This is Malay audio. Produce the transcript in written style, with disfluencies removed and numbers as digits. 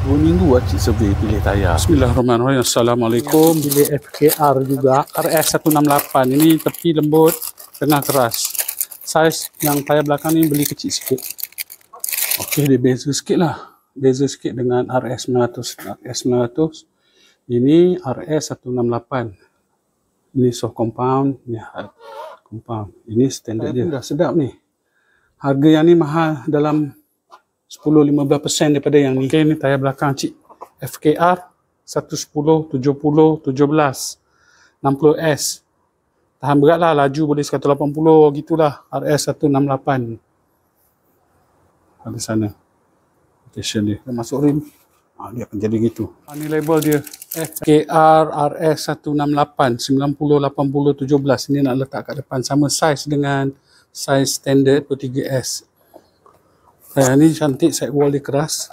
2 minggu cik survey pilih tayar. Bismillahirrahmanirrahim. Assalamualaikum. Pilih FKR juga. RS168. Ini tepi lembut, tengah keras. Saiz yang tayar belakang ni beli kecil sikit. Okey, dia beza sikit lah. Beza sikit dengan RS900. RS900. Ini RS168. Ini soft compound. Ini hard compound. Ini standard dia. Dah sedap ni. Harga yang ni mahal dalam 10-15% daripada yang ni. Okay, ni tayar belakang cik. FKR 110, 70, 17, 60S. Tahan berat lah, laju boleh 180 gitulah. RS168. Ada sana. Location dia. Dia masuk rim. Dia akan jadi gitu. Ni label dia. FKR RS168 90, 80, 17. Ini nak letak kat depan. Sama saiz dengan saiz standard 23S. Ni cantik, sidewall dia keras.